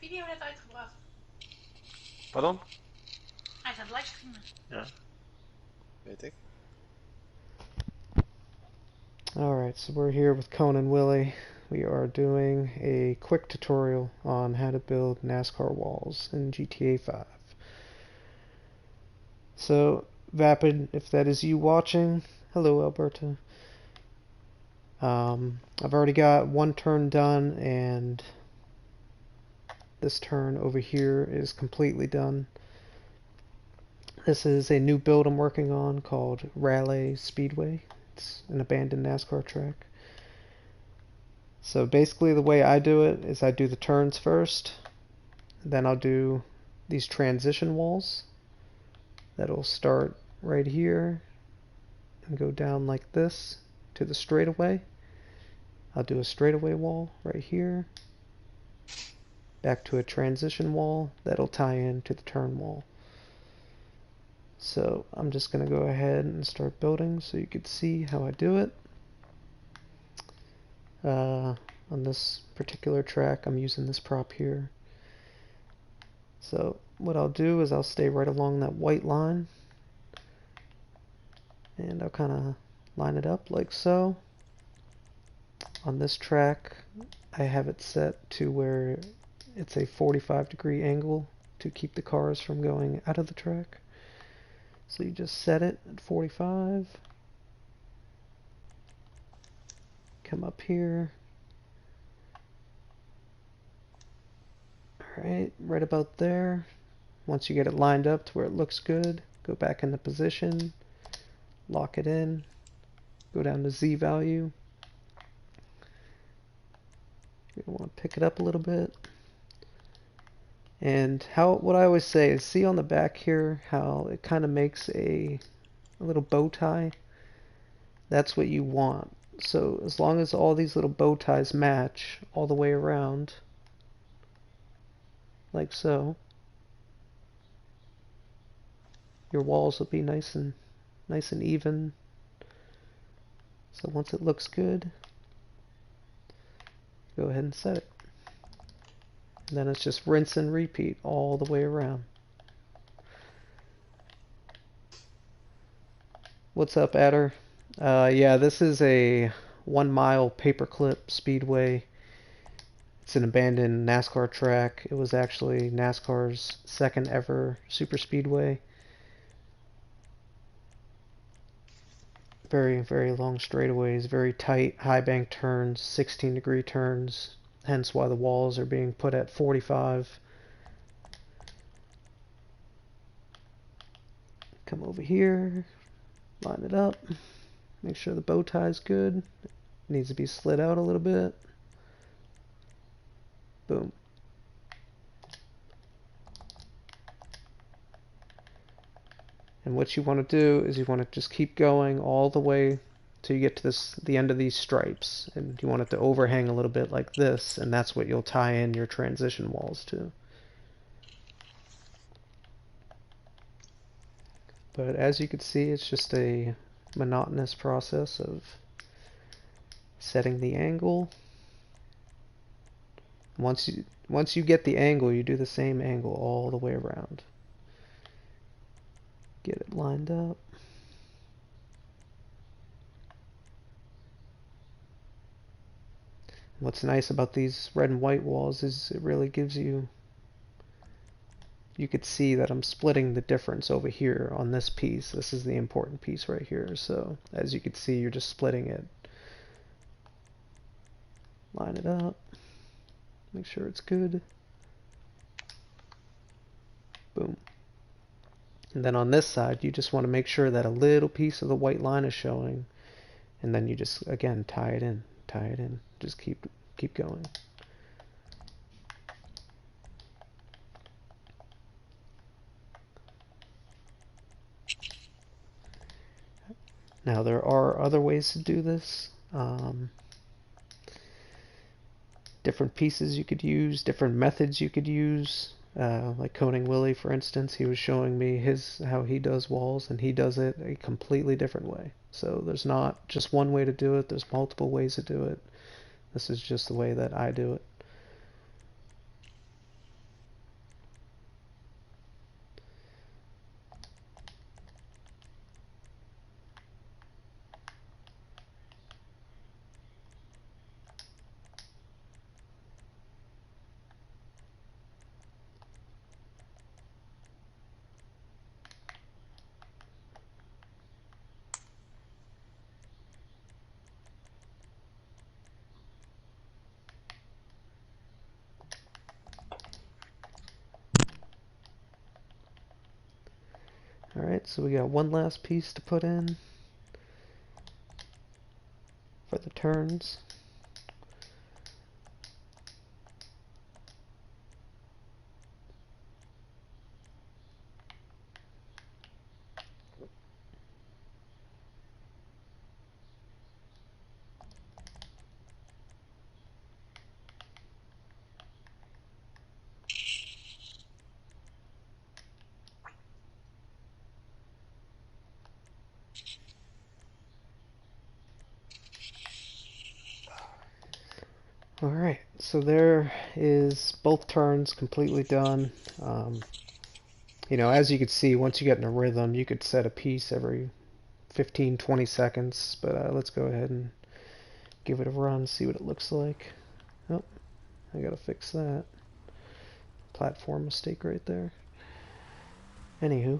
video net uitgebracht. Pardon? Hij is aan het livestreamen. Ja, weet ik. Alright, so we're here with Conan Willie. We are doing a quick tutorial on how to build NASCAR walls in GTA 5. So, Vapid, if that is you watching, hello Alberta. I've already got one turn done, and this turn over here is completely done. This is a new build I'm working on called Raleigh Speedway. It's an abandoned NASCAR track. So basically the way I do it is I do the turns first, then I'll do these transition walls that'll start right here and go down like this to the straightaway. I'll do a straightaway wall right here, back to a transition wall that'll tie in to the turn wall. So I'm just going to go ahead and start building so you can see how I do it. On this particular track, I'm using this prop here. So what I'll do is I'll stay right along that white line, and I'll kind of line it up like so. On this track, I have it set to where it's a 45-degree angle to keep the cars from going out of the track. So you just set it at 45. Come up here. Alright, right about there. Once you get it lined up to where it looks good, go back into position, lock it in, go down to Z value. You want to pick it up a little bit. And what I always say is, see on the back here how it kind of makes a little bow tie? That's what you want. So as long as all these little bow ties match all the way around, like so, your walls will be nice and even. So once it looks good, go ahead and set it. And then it's just rinse and repeat all the way around. What's up, Adder? Yeah, this is a 1-mile paperclip speedway. It's an abandoned NASCAR track. It was actually NASCAR's second ever super speedway. Very, very long straightaways, very tight, high bank turns, 16-degree turns, hence why the walls are being put at 45. Come over here, line it up, make sure the bow tie is good. It needs to be slid out a little bit. Boom. And what you want to do is you want to just keep going all the way till you get to the end of these stripes, and you want it to overhang a little bit like this, and that's what you'll tie in your transition walls to. But as you can see, it's just a monotonous process of setting the angle. Once you get the angle, you do the same angle all the way around. Get it lined up. What's nice about these red and white walls is it really gives you could see that I'm splitting the difference over here on this piece. This is the important piece right here. So as you can see, you're just splitting it. Line it up. Make sure it's good. Boom. And then on this side, you just want to make sure that a little piece of the white line is showing. And then you just, again, tie it in. Tie it in. Just keep going. Now there are other ways to do this. Different pieces you could use, different methods you could use. Like Conan Willie, for instance, he was showing me how he does walls, and he does it a completely different way. So there's not just one way to do it, there's multiple ways to do it. This is just the way that I do it. Alright, so we got one last piece to put in for the turns. Alright, so there is both turns completely done. You know, as you can see, once you get in a rhythm, you could set a piece every 15-20 seconds, but let's go ahead and give it a run, see what it looks like. Oh, I gotta fix that. Platform mistake right there. Anywho.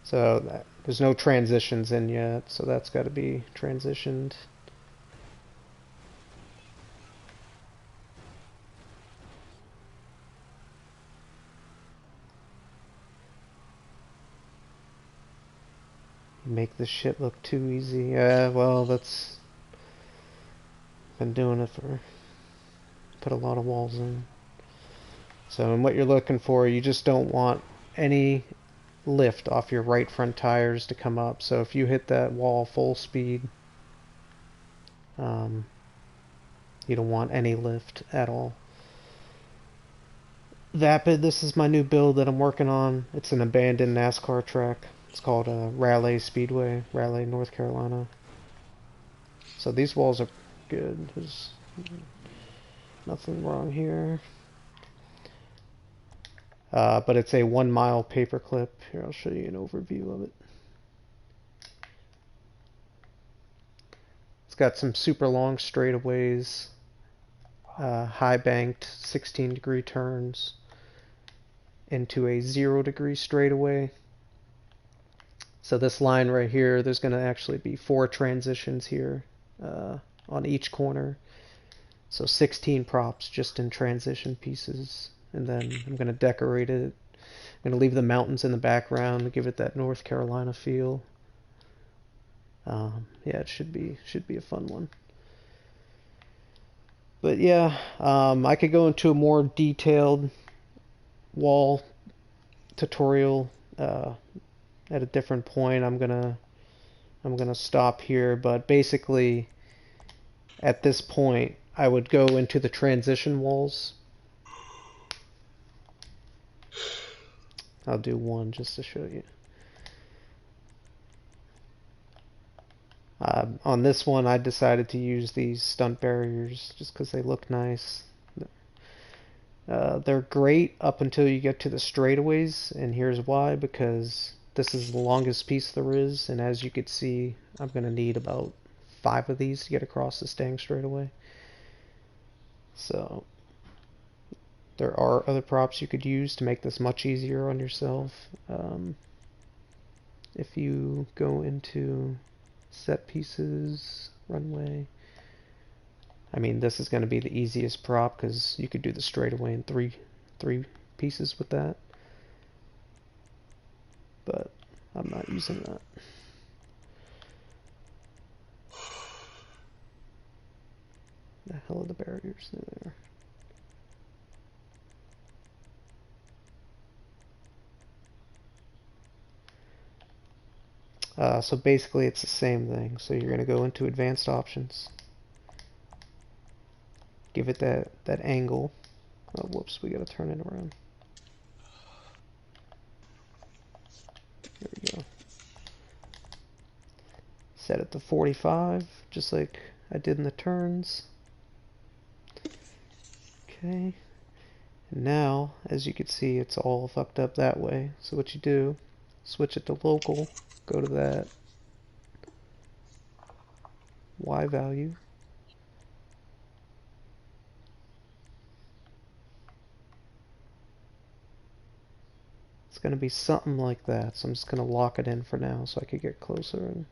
So there's no transitions in yet, so that's got to be transitioned. Make this shit look too easy. Yeah, well, that's been doing it for put a lot of walls in. So, and what you're looking for, you just don't want any lift off your right front tires to come up. So if you hit that wall full speed, you don't want any lift at all. Vapid, this is my new build that I'm working on. It's an abandoned NASCAR track. It's called Raleigh Speedway, Raleigh, North Carolina. So these walls are good. There's nothing wrong here. But it's a 1 mile paperclip. Here, I'll show you an overview of it. It's got some super long straightaways, high banked 16-degree turns into a 0-degree straightaway. So this line right here, there's going to actually be 4 transitions here on each corner. So 16 props just in transition pieces. And then I'm going to decorate it. I'm going to leave the mountains in the background to give it that North Carolina feel. Yeah, it should be a fun one. But yeah, I could go into a more detailed wall tutorial at a different point. I'm gonna stop here, but basically at this point I would go into the transition walls. I'll do one just to show you. On this one, I decided to use these stunt barriers just because they look nice. They're great up until you get to the straightaways, and here's why, because this is the longest piece there is, and as you can see, I'm going to need about 5 of these to get across this dang straightaway. So, there are other props you could use to make this much easier on yourself. If you go into set pieces, runway, I mean, this is going to be the easiest prop because you could do the straightaway in three pieces with that. But I'm not using that. The hell are the barriers there? So basically it's the same thing. So you're going to go into advanced options. Give it that angle. Oh, whoops, we got to turn it around. There we go. Set it to 45, just like I did in the turns. Okay. And now, as you can see, it's all fucked up that way. So what you do, switch it to local, go to that Y value. It's going to be something like that, so I'm just going to lock it in for now so I could get closer and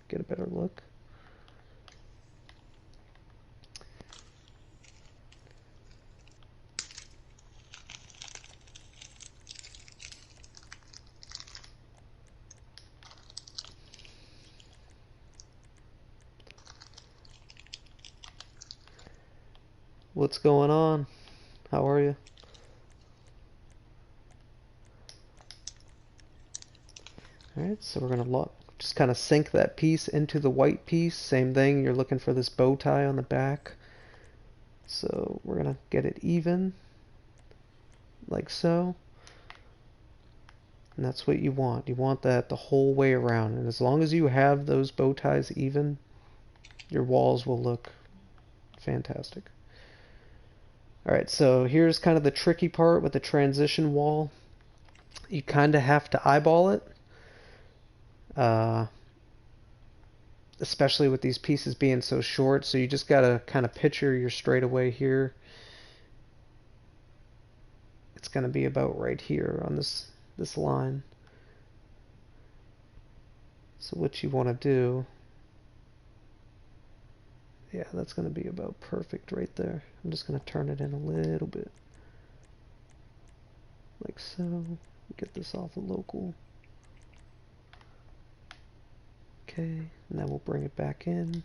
get a better look. What's going on? How are you? Alright, so we're gonna just kind of sink that piece into the white piece. Same thing, you're looking for this bow tie on the back. So we're gonna get it even, like so. And that's what you want. You want that the whole way around. And as long as you have those bow ties even, your walls will look fantastic. Alright, so here's kind of the tricky part with the transition wall. You kind of have to eyeball it. Especially with these pieces being so short, so you just gotta kind of picture your straightaway here. It's gonna be about right here on this line. So what you want to do, yeah, that's gonna be about perfect right there. I'm just gonna turn it in a little bit, like so. Get this off the local. Okay, and then we'll bring it back in.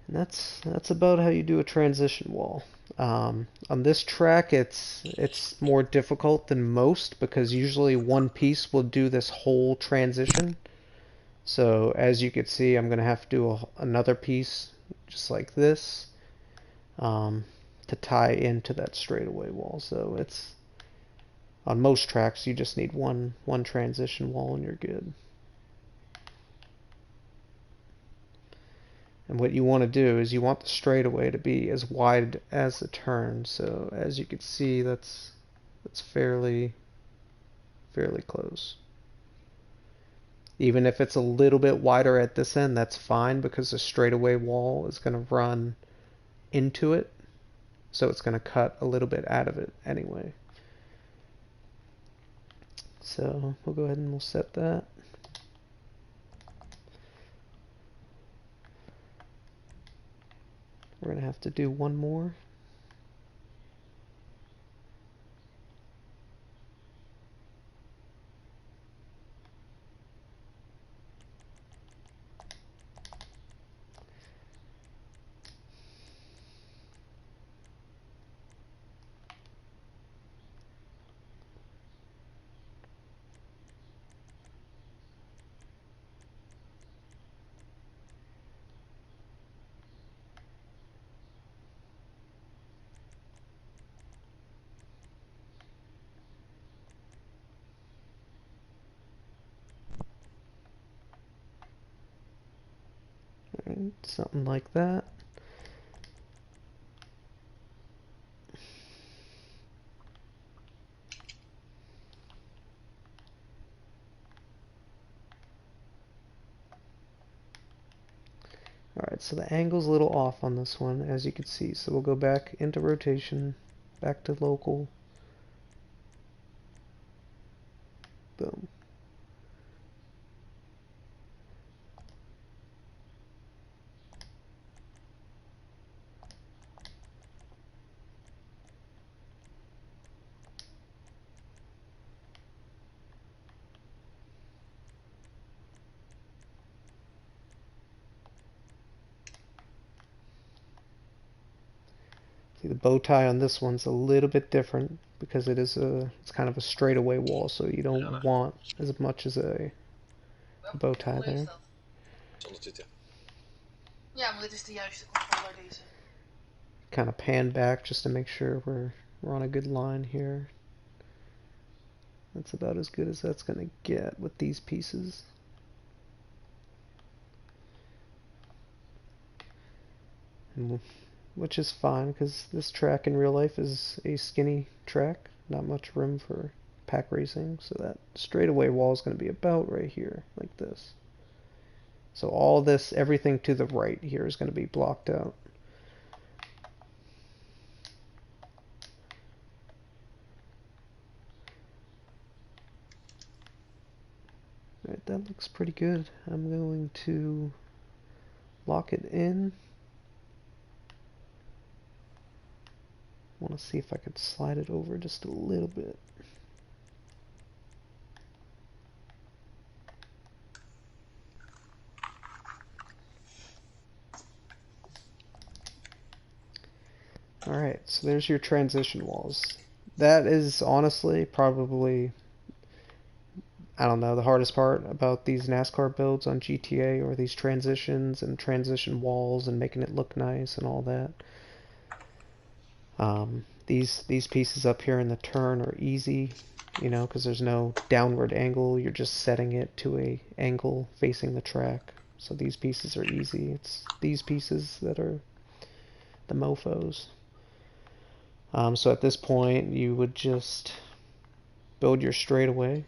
And that's about how you do a transition wall. On this track, it's more difficult than most because usually one piece will do this whole transition. So as you can see, I'm going to have to do another piece just like this to tie into that straightaway wall. So it's on most tracks you just need one transition wall and you're good. And what you want to do is you want the straightaway to be as wide as the turn. So as you can see, that's fairly close. Even if it's a little bit wider at this end, that's fine because the straightaway wall is going to run into it. So it's going to cut a little bit out of it anyway. So we'll go ahead and we'll set that. We're going to have to do one more. Right, something like that. Alright, so the angle's a little off on this one, as you can see. So we'll go back into rotation, back to local. Boom. See, the bow tie on this one's a little bit different because it's kind of a straightaway wall, so you don't want as much as a bow tie there. Zonder titel. Ja, maar dit is de juiste controller deze. Kind of pan back just to make sure we're on a good line here. That's about as good as that's going to get with these pieces. Which is fine because this track in real life is a skinny track, not much room for pack racing, so that straightaway wall is going to be about right here, like this. So all this, everything to the right here is going to be blocked out. Alright, that looks pretty good. I'm going to lock it in. Want to see if I could slide it over just a little bit. Alright, so there's your transition walls. That is honestly probably, I don't know, the hardest part about these NASCAR builds on GTA, or these transitions and transition walls and making it look nice and all that. These pieces up here in the turn are easy, you know, because there's no downward angle. You're just setting it to a angle facing the track. So these pieces are easy. It's these pieces that are the mofos. So at this point, you would just build your straightaway.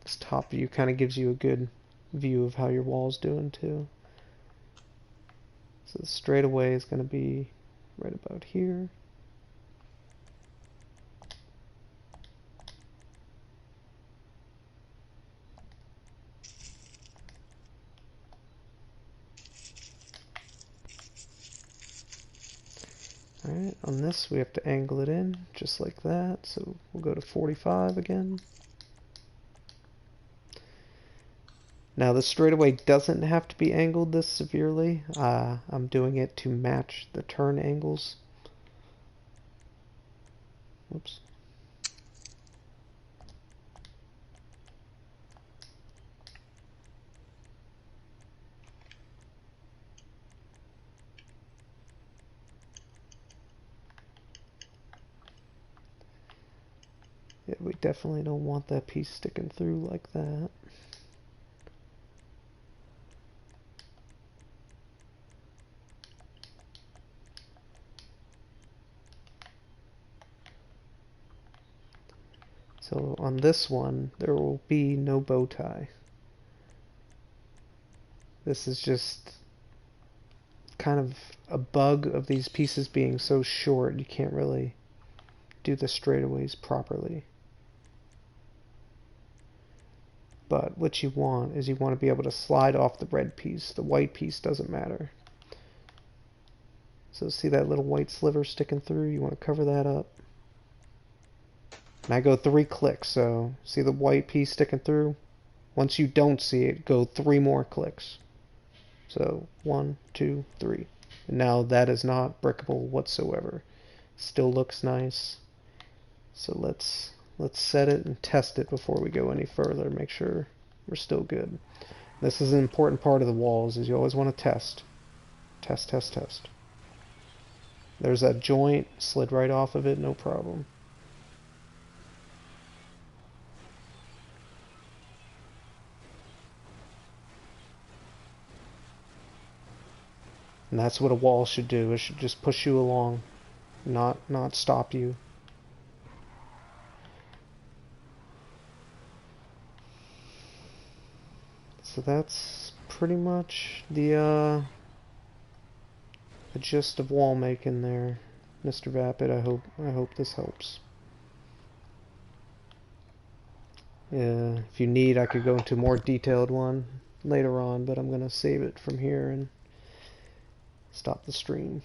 This top view kind of gives you a good view of how your wall's doing too. So the straightaway is going to be right about here. Alright, on this we have to angle it in just like that, so we'll go to 45 again. Now the straightaway doesn't have to be angled this severely. I'm doing it to match the turn angles. Whoops. Yeah, we definitely don't want that piece sticking through like that. So on this one, there will be no bow tie. This is just kind of a bug of these pieces being so short, you can't really do the straightaways properly. But what you want is you want to be able to slide off the red piece. The white piece doesn't matter. So see that little white sliver sticking through? You want to cover that up. And I go 3 clicks, so see the white piece sticking through? Once you don't see it, go 3 more clicks. So 1, 2, 3. And now that is not brickable whatsoever. Still looks nice. So let's set it and test it before we go any further. Make sure we're still good. This is an important part of the walls, is you always want to test. Test, test, test. There's that joint, slid right off of it, no problem. And that's what a wall should do. It should just push you along, not stop you. So that's pretty much the gist of wall making there, Mr. Vapid. I hope this helps. If you need, I could go into a more detailed one later on, but I'm gonna save it from here and stop the stream.